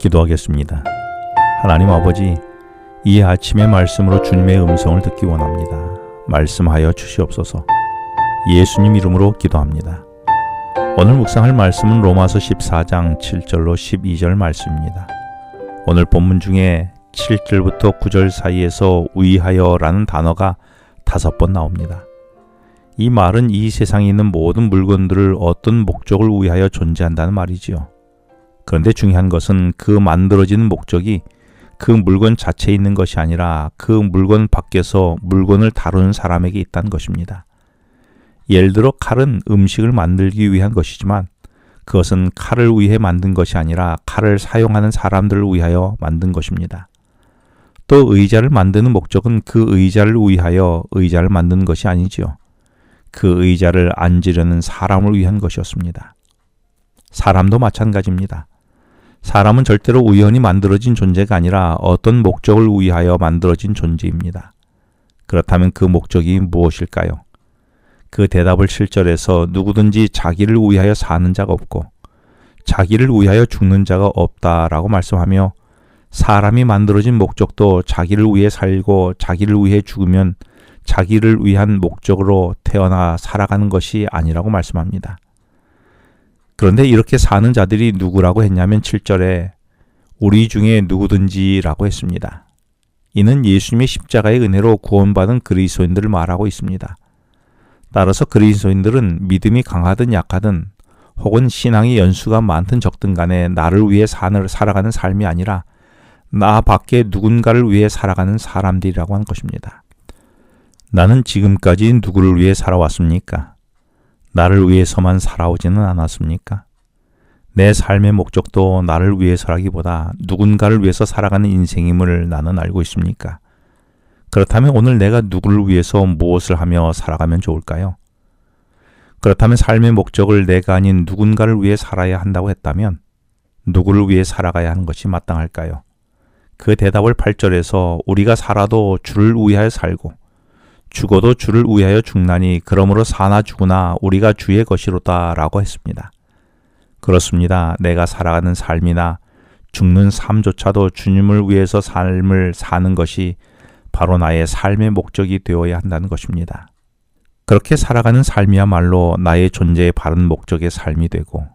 기도하겠습니다. 하나님 아버지, 이 아침의 말씀으로 주님의 음성을 듣기 원합니다. 말씀하여 주시옵소서. 예수님 이름으로 기도합니다. 오늘 묵상할 말씀은 로마서 14장 7절로 12절 말씀입니다. 오늘 본문 중에 7절부터 9절 사이에서 위하여라는 단어가 5번 나옵니다. 이 말은 이 세상에 있는 모든 물건들을 어떤 목적을 위하여 존재한다는 말이지요. 그런데 중요한 것은 그 만들어지는 목적이 그 물건 자체에 있는 것이 아니라 그 물건 밖에서 물건을 다루는 사람에게 있다는 것입니다. 예를 들어 칼은 음식을 만들기 위한 것이지만 그것은 칼을 위해 만든 것이 아니라 칼을 사용하는 사람들을 위하여 만든 것입니다. 또 의자를 만드는 목적은 그 의자를 위하여 의자를 만드는 것이 아니지요. 그 의자를 앉으려는 사람을 위한 것이었습니다. 사람도 마찬가지입니다. 사람은 절대로 우연히 만들어진 존재가 아니라 어떤 목적을 위하여 만들어진 존재입니다. 그렇다면 그 목적이 무엇일까요? 그 대답을 7절에서 누구든지 자기를 위하여 사는 자가 없고 자기를 위하여 죽는 자가 없다라고 말씀하며 사람이 만들어진 목적도 자기를 위해 살고 자기를 위해 죽으면 자기를 위한 목적으로 태어나 살아가는 것이 아니라고 말씀합니다. 그런데 이렇게 사는 자들이 누구라고 했냐면 7절에 우리 중에 누구든지라고 했습니다. 이는 예수님의 십자가의 은혜로 구원받은 그리스도인들을 말하고 있습니다. 따라서 그리스도인들은 믿음이 강하든 약하든 혹은 신앙의 연수가 많든 적든 간에 나를 위해 살아가는 삶이 아니라 나 밖에 누군가를 위해 살아가는 사람들이라고 하는 것입니다. 나는 지금까지 누구를 위해 살아왔습니까? 나를 위해서만 살아오지는 않았습니까? 내 삶의 목적도 나를 위해서라기보다 누군가를 위해서 살아가는 인생임을 나는 알고 있습니까? 그렇다면 오늘 내가 누구를 위해서 무엇을 하며 살아가면 좋을까요? 그렇다면 삶의 목적을 내가 아닌 누군가를 위해 살아야 한다고 했다면 누구를 위해 살아가야 하는 것이 마땅할까요? 그 대답을 8절에서 우리가 살아도 주를 위하여 살고 죽어도 주를 위하여 죽나니 그러므로 사나 죽으나 우리가 주의 것이로다 라고 했습니다. 그렇습니다. 내가 살아가는 삶이나 죽는 삶조차도 주님을 위해서 삶을 사는 것이 바로 나의 삶의 목적이 되어야 한다는 것입니다. 그렇게 살아가는 삶이야말로 나의 존재의 바른 목적의 삶이 되고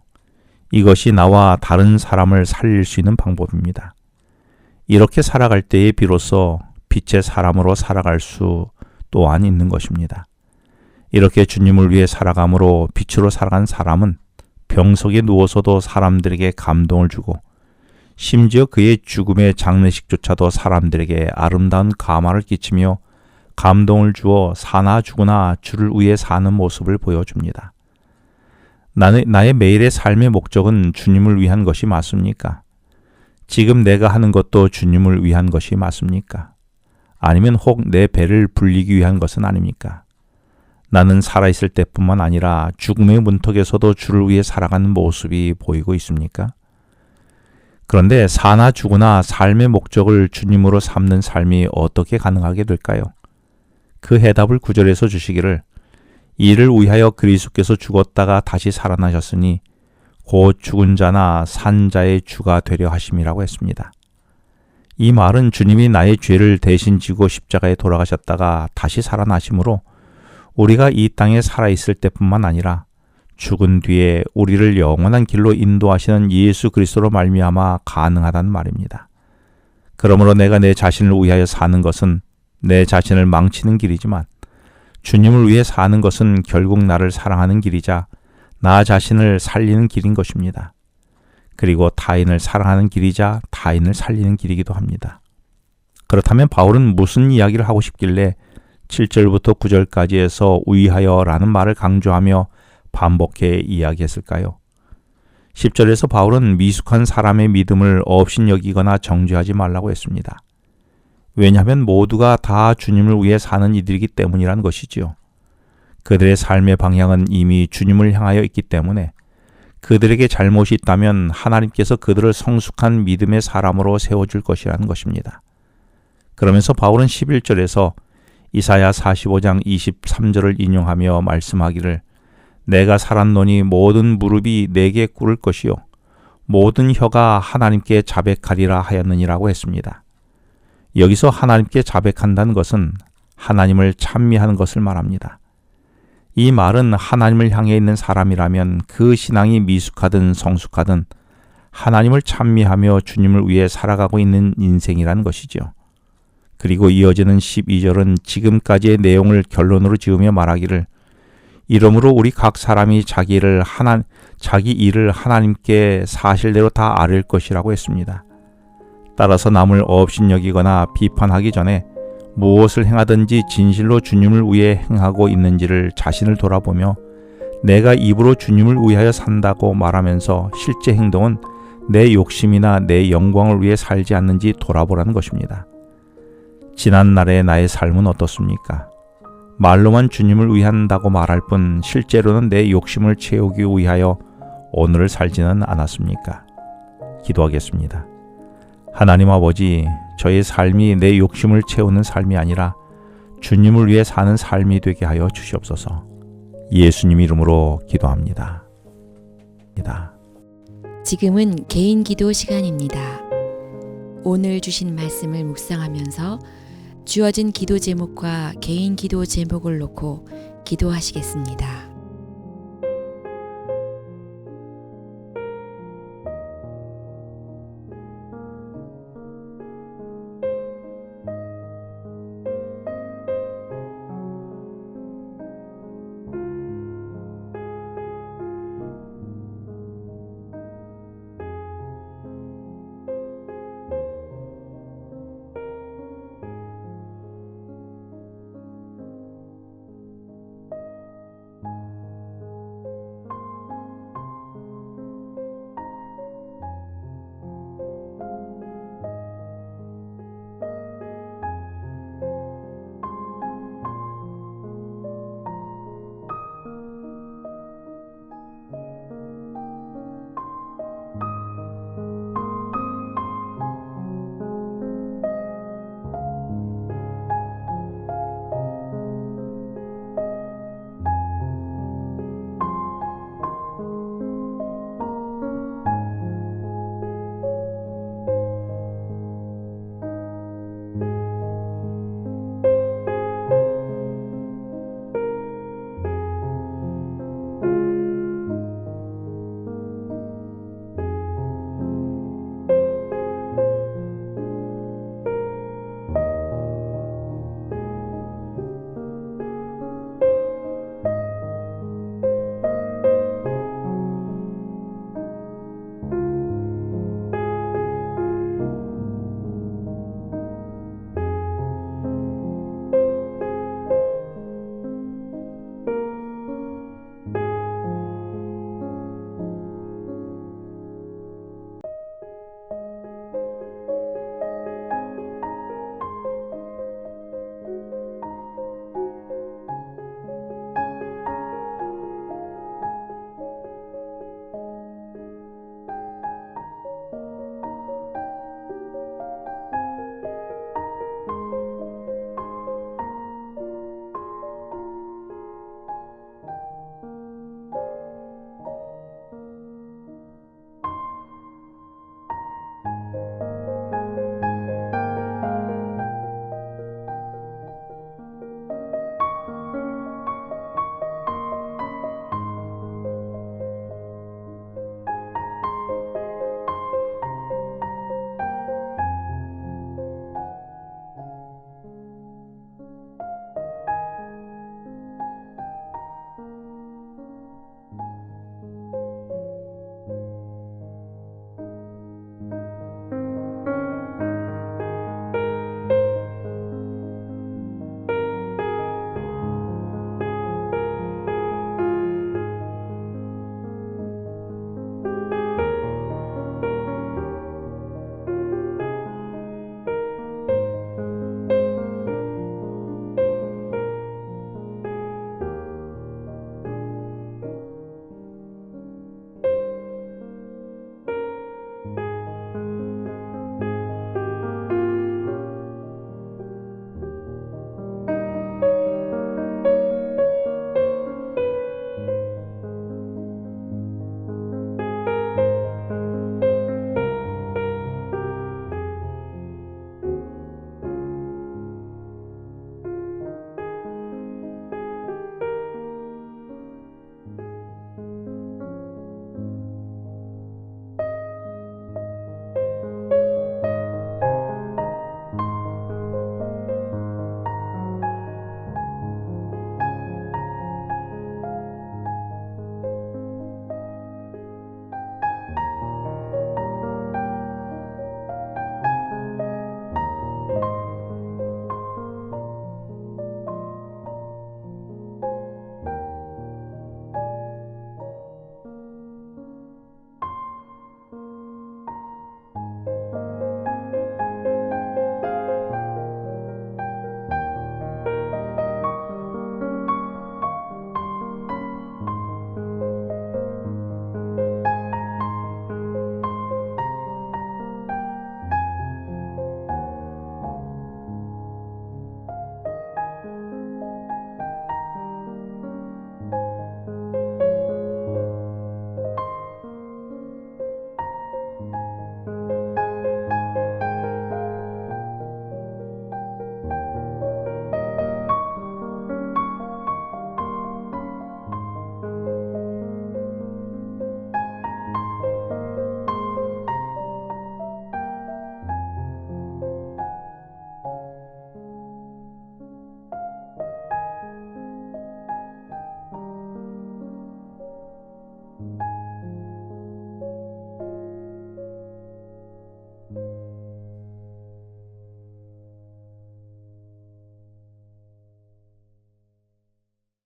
이것이 나와 다른 사람을 살릴 수 있는 방법입니다. 이렇게 살아갈 때에 비로소 빛의 사람으로 살아갈 수 또한 있는 것입니다. 이렇게 주님을 위해 살아감으로 빛으로 살아간 사람은 병석에 누워서도 사람들에게 감동을 주고 심지어 그의 죽음의 장례식조차도 사람들에게 아름다운 감화를 끼치며 감동을 주어 사나 죽으나 주를 위해 사는 모습을 보여줍니다. 나의 매일의 삶의 목적은 주님을 위한 것이 맞습니까? 지금 내가 하는 것도 주님을 위한 것이 맞습니까? 아니면 혹 내 배를 불리기 위한 것은 아닙니까? 나는 살아있을 때뿐만 아니라 죽음의 문턱에서도 주를 위해 살아가는 모습이 보이고 있습니까? 그런데 사나 죽으나 삶의 목적을 주님으로 삼는 삶이 어떻게 가능하게 될까요? 그 해답을 9절에서 주시기를 이를 위하여 그리스도께서 죽었다가 다시 살아나셨으니 곧 죽은 자나 산 자의 주가 되려 하심이라고 했습니다. 이 말은 주님이 나의 죄를 대신 지고 십자가에 돌아가셨다가 다시 살아나심으로 우리가 이 땅에 살아있을 때뿐만 아니라 죽은 뒤에 우리를 영원한 길로 인도하시는 예수 그리스도로 말미암아 가능하다는 말입니다. 그러므로 내가 내 자신을 위하여 사는 것은 내 자신을 망치는 길이지만 주님을 위해 사는 것은 결국 나를 사랑하는 길이자 나 자신을 살리는 길인 것입니다. 그리고 타인을 사랑하는 길이자 타인을 살리는 길이기도 합니다. 그렇다면 바울은 무슨 이야기를 하고 싶길래 7절부터 9절까지 해서 위하여라는 말을 강조하며 반복해 이야기했을까요? 10절에서 바울은 미숙한 사람의 믿음을 업신여기거나 정죄하지 말라고 했습니다. 왜냐하면 모두가 다 주님을 위해 사는 이들이기 때문이란 것이지요. 그들의 삶의 방향은 이미 주님을 향하여 있기 때문에 그들에게 잘못이 있다면 하나님께서 그들을 성숙한 믿음의 사람으로 세워줄 것이라는 것입니다. 그러면서 바울은 11절에서 이사야 45장 23절을 인용하며 말씀하기를 내가 살았노니 모든 무릎이 내게 꿇을 것이요 모든 혀가 하나님께 자백하리라 하였느니라고 했습니다. 여기서 하나님께 자백한다는 것은 하나님을 찬미하는 것을 말합니다. 이 말은 하나님을 향해 있는 사람이라면 그 신앙이 미숙하든 성숙하든 하나님을 찬미하며 주님을 위해 살아가고 있는 인생이라는 것이죠. 그리고 이어지는 12절은 지금까지의 내용을 결론으로 지으며 말하기를 이러므로 우리 각 사람이 자기 일을 하나님께 사실대로 다 아뢰을 것이라고 했습니다. 따라서 남을 업신여기거나 비판하기 전에 무엇을 행하든지 진실로 주님을 위해 행하고 있는지를 자신을 돌아보며 내가 입으로 주님을 위하여 산다고 말하면서 실제 행동은 내 욕심이나 내 영광을 위해 살지 않는지 돌아보라는 것입니다. 지난날의 나의 삶은 어떻습니까? 말로만 주님을 위한다고 말할 뿐 실제로는 내 욕심을 채우기 위하여 오늘을 살지는 않았습니까? 기도하겠습니다. 하나님 아버지, 저의 삶이 내 욕심을 채우는 삶이 아니라 주님을 위해 사는 삶이 되게 하여 주시옵소서. 예수님 이름으로 기도합니다. 지금은 개인 기도 시간입니다. 오늘 주신 말씀을 묵상하면서 주어진 기도 제목과 개인 기도 제목을 놓고 기도하시겠습니다.